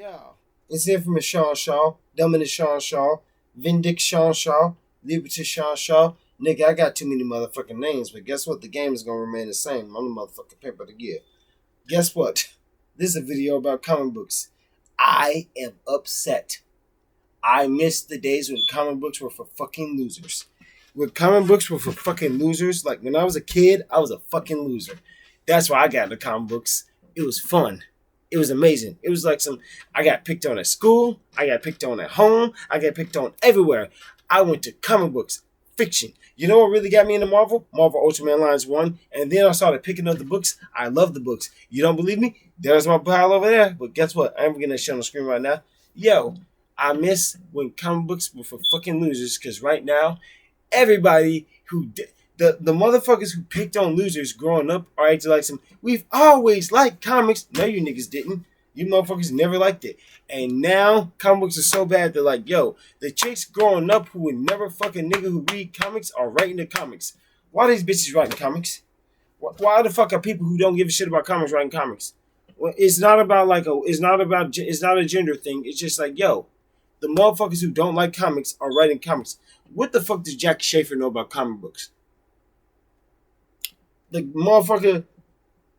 Yeah. It's infamous Sean Shaw, Dominus Sean Shaw, Vindic Sean Shaw, Liberty Sean Shaw. Nigga, I got too many motherfucking names, but guess what? The game is gonna remain the same. I'm the motherfucking pimp of the year. Guess what? This is a video about comic books. I am upset. I miss the days when comic books were for fucking losers. When comic books were for fucking losers, like when I was a kid, I was a fucking loser. That's why I got into comic books. It was fun. It was amazing. It was like I got picked on at school. I got picked on at home. I got picked on everywhere. I went to comic books, fiction. You know what really got me into Marvel? Marvel Ultimate Alliance 1. And then I started picking up the books. I love the books. You don't believe me? There's my pile over there. But guess what? I'm getting that shit on the screen right now. Yo, I miss when comic books were for fucking losers, because right now, everybody the motherfuckers who picked on losers growing up are acting like we've always liked comics. No, you niggas didn't. You motherfuckers never liked it. And now comic books are so bad, they're like, yo, the chicks growing up who would never fucking nigga who read comics are writing the comics. Why are these bitches writing comics? Why the fuck are people who don't give a shit about comics writing comics? Well, it's not a gender thing. It's just like, yo, the motherfuckers who don't like comics are writing comics. What the fuck does Jack Schaefer know about comic books? The motherfucker,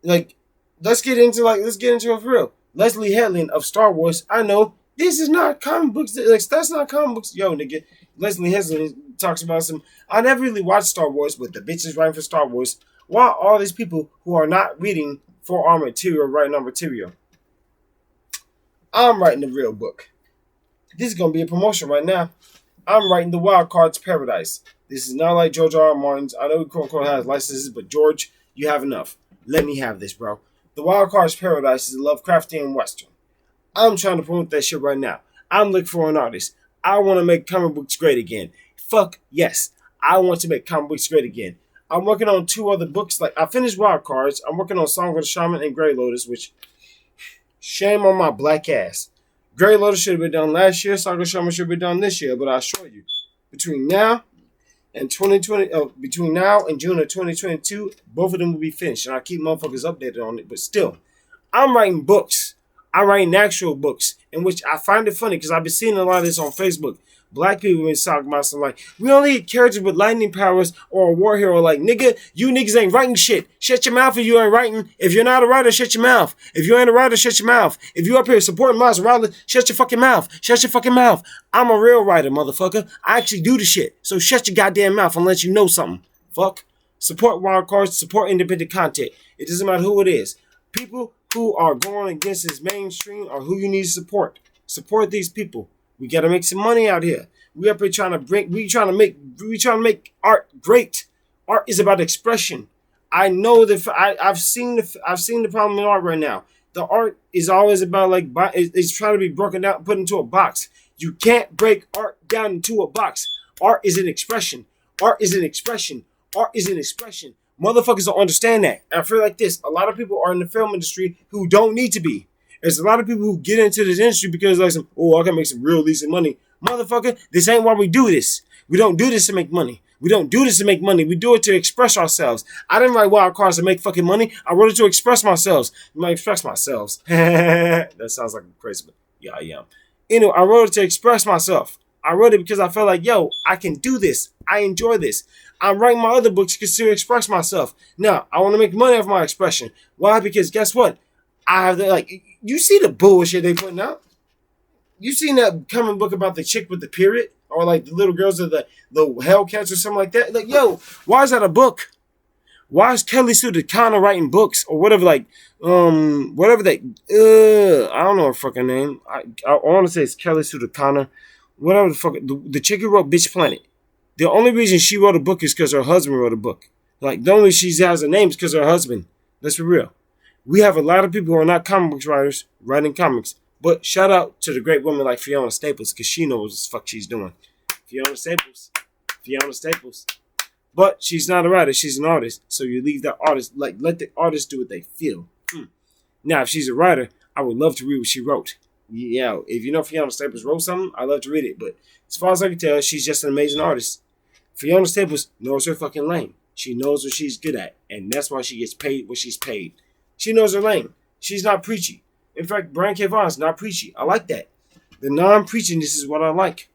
like, let's get into it for real. Leslie Headland of Star Wars. I know this is not comic books. Like, that's not comic books. Yo, nigga, Leslie Headland talks about I never really watched Star Wars, but the bitches writing for Star Wars. Why all these people who are not reading for our material writing our material? I'm writing the real book. This is gonna be a promotion right now. I'm writing the Wild Cards Paradise. This is not like George R. R. Martin's. I know he quote unquote has licenses, but George, you have enough. Let me have this, bro. The Wild Cards Paradise is a Lovecraftian Western. I'm trying to promote that shit right now. I'm looking for an artist. I want to make comic books great again. Fuck yes. I want to make comic books great again. I'm working on 2 other books. Like, I finished Wild Cards. I'm working on Song of the Shaman and Grey Lotus, which, shame on my black ass. Grey Lotus should have been done last year. Song of the Shaman should have been done this year. But I assure you, between now and June of 2022, both of them will be finished. And I'll keep motherfuckers updated on it. But still, I'm writing books. I'm writing actual books, in which I find it funny because I've been seeing a lot of this on Facebook. Black people been talking about something like, we only get characters with lightning powers or a war hero. Like, nigga, you niggas ain't writing shit. Shut your mouth if you ain't writing. If you're not a writer, shut your mouth. If you ain't a writer, shut your mouth. If you up here supporting Miles Morales, shut your fucking mouth. Shut your fucking mouth. I'm a real writer, motherfucker. I actually do the shit. So shut your goddamn mouth unless you know something. Fuck. Support wild cards. Support independent content. It doesn't matter who it is. People who are going against this mainstream are who you need to support. Support these people. We gotta make some money out here. We up here trying to make art great. Art is about expression. I know that I've seen the problem in art right now. The art is always about it's trying to be broken down, put into a box. You can't break art down into a box. Art is an expression. Art is an expression. Art is an expression. Motherfuckers don't understand that. And I feel like this. A lot of people are in the film industry who don't need to be. There's a lot of people who get into this industry because I can make some real decent money. Motherfucker, this ain't why we do this. We don't do this to make money. We don't do this to make money. We do it to express ourselves. I didn't write Wild Cards to make fucking money. I wrote it to express myself. Express myself. That sounds like crazy, but yeah, I am. Anyway, I wrote it to express myself. I wrote it because I felt like, yo, I can do this. I enjoy this. I'm writing my other books to express myself. Now, I want to make money off my expression. Why? Because guess what? You see the bullshit they putting out? You seen that comic book about the chick with the period? Or like the little girls of the Hellcats or something like that? Like, yo, why is that a book? Why is Kelly Sue DeConner writing books? Or whatever, I don't know her fucking name. I want to say it's Kelly Sue DeConner. Whatever the fuck. The chick who wrote Bitch Planet. The only reason she wrote a book is because her husband wrote a book. Like, the only reason she has a name is because of her husband. Let's be real. We have a lot of people who are not comic books writers writing comics. But shout out to the great woman like Fiona Staples, because she knows what the fuck she's doing. Fiona Staples. But she's not a writer, she's an artist. So you leave that artist, let the artist do what they feel. Now, if she's a writer, I would love to read what she wrote. Yeah, if you know Fiona Staples wrote something, I'd love to read it. But as far as I can tell, she's just an amazing artist. Fiona Staples knows her fucking lane. She knows what she's good at. And that's why she gets paid what she's paid. She knows her lane. She's not preachy. In fact, Brian K. Vaughan is not preachy. I like that. The non-preachiness is what I like.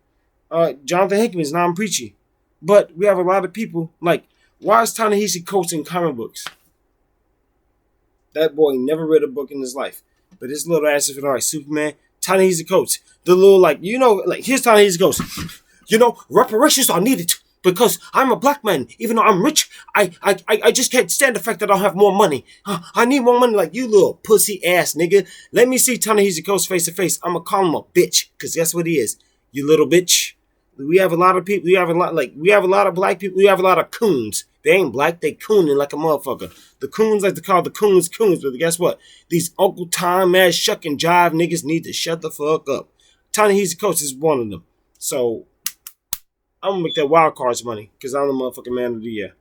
Jonathan Hickman is non-preachy. But we have a lot of people, like, why is Ta-Nehisi Coates in comic books? That boy never read a book in his life. But his little ass is like Superman, Ta-Nehisi Coates. The little, like, here's Ta-Nehisi Coates. Reparations are needed because I'm a black man. Even though I'm rich, I just can't stand the fact that I don't have more money. I need more money like you little pussy ass nigga. Let me see Ta-Nehisi Coates face to face. I'm going to call him a bitch because that's what he is. You little bitch. We have a lot of people. We have a lot of black people. We have a lot of coons. They ain't black. They cooning like a motherfucker. The coons like to call the coons. But guess what? These Uncle Tom ass shuck and jive niggas need to shut the fuck up. Ta-Nehisi Coates is one of them. So I'm gonna make that wild cards money because I'm the motherfucking man of the year.